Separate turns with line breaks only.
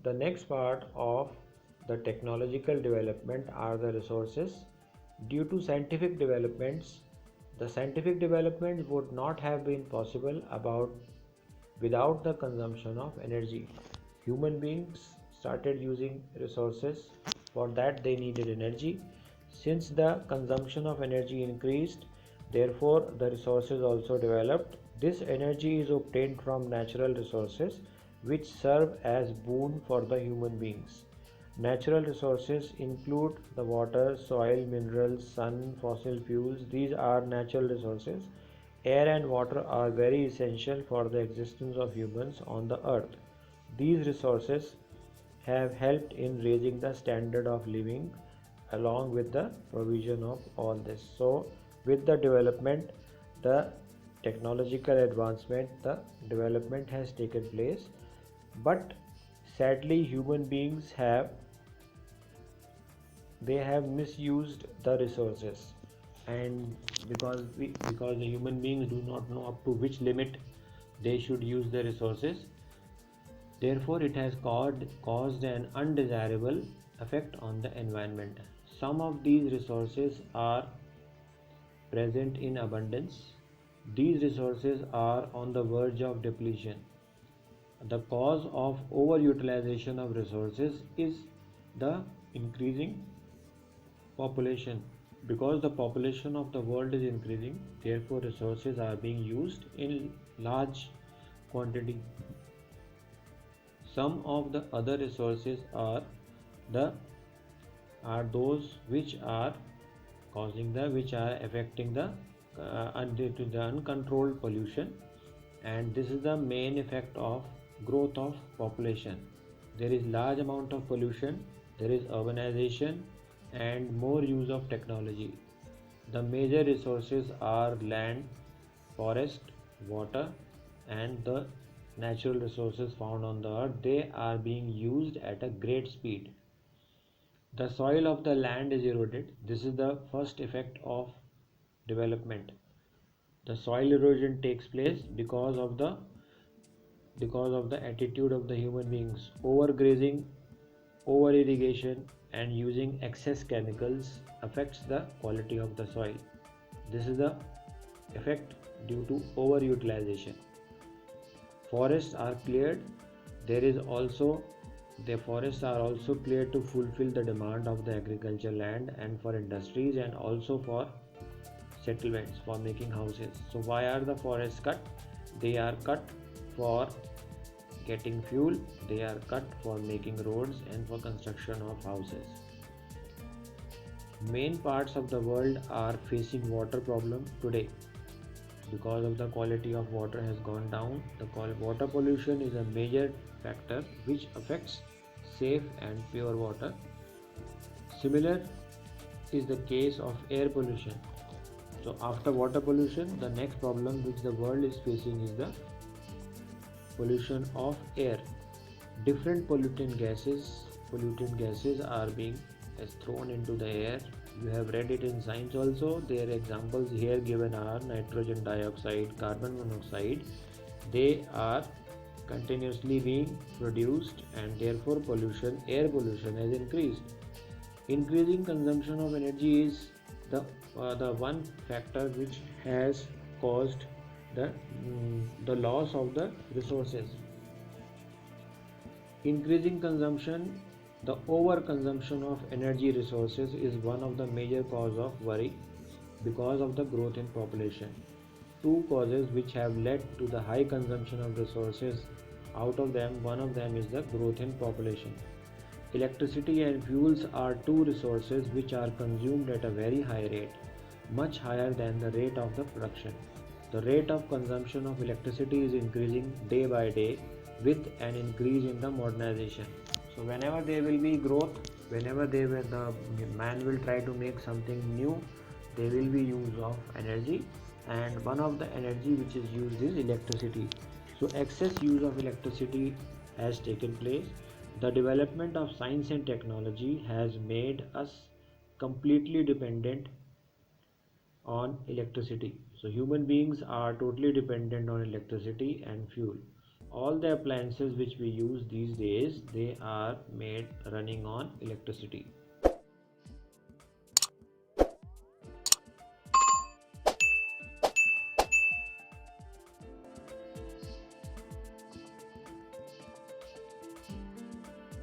The next part of the technological development are the resources. Due to scientific developments, the scientific development would not have been possible without the consumption of energy. Human beings started using resources. For that, they needed energy. Since the consumption of energy increased, therefore, the resources also developed. This energy is obtained from natural resources which serve as boon for the human beings. Natural resources include the water, soil, minerals, sun, fossil fuels. These are natural resources. Air and water are very essential for the existence of humans on the earth. These resources have helped in raising the standard of living along with the provision of all this. So, with the development, the technological advancement, the development has taken place, but sadly, human beings have misused the resources, and because the human beings do not know up to which limit they should use the resources, therefore it has caused an undesirable effect on the environment. Some of these resources are present in abundance. These resources are on the verge of depletion. The cause of overutilization of resources is the increasing population. Because the population of the world is increasing, therefore resources are being used in large quantity. Some of the other resources the those which are affecting the uncontrolled pollution, and this is the main effect of growth of population. There is large amount of pollution, there is urbanization and more use of technology. The major resources are land, forest, water, and the natural resources found on the earth. They are being used at a great speed. The soil of the land is eroded. This is the first effect of development. The soil erosion takes place because of the attitude of the human beings. Overgrazing, over irrigation, and using excess chemicals affects the quality of the soil. This is the effect due to overutilization. Forests are cleared. There is also The forests are also cleared to fulfill the demand of the agricultural land and for industries and also for settlements for making houses. So why are the forests cut? They are cut for getting fuel, they are cut for making roads and for construction of houses. Main parts of the world are facing water problem today because of the quality of water has gone down. The water pollution is a major factor which affects safe and pure water. Similar is the case of air pollution. So after water pollution, the next problem which the world is facing is the pollution of air. Different pollutant gases are being thrown into the air. You have read it in science also. Their examples here given are nitrogen dioxide, carbon monoxide. They are continuously being produced and therefore air pollution has increased. Increasing consumption of energy is the one factor which has caused the loss of the resources. Increasing consumption, the overconsumption of energy resources is one of the major cause of worry because of the growth in population. Two causes which have led to the high consumption of resources, one of them is the growth in population. Electricity and fuels are two resources which are consumed at a very high rate, much higher than the rate of the production. The rate of consumption of electricity is increasing day by day with an increase in the modernization. So whenever there will be growth, whenever the man will try to make something new, there will be use of energy, and one of the energy which is used is electricity. So excess use of electricity has taken place. The development of science and technology has made us completely dependent on electricity. So human beings are totally dependent on electricity and fuel. all the appliances which we use these days, they are made running on electricity.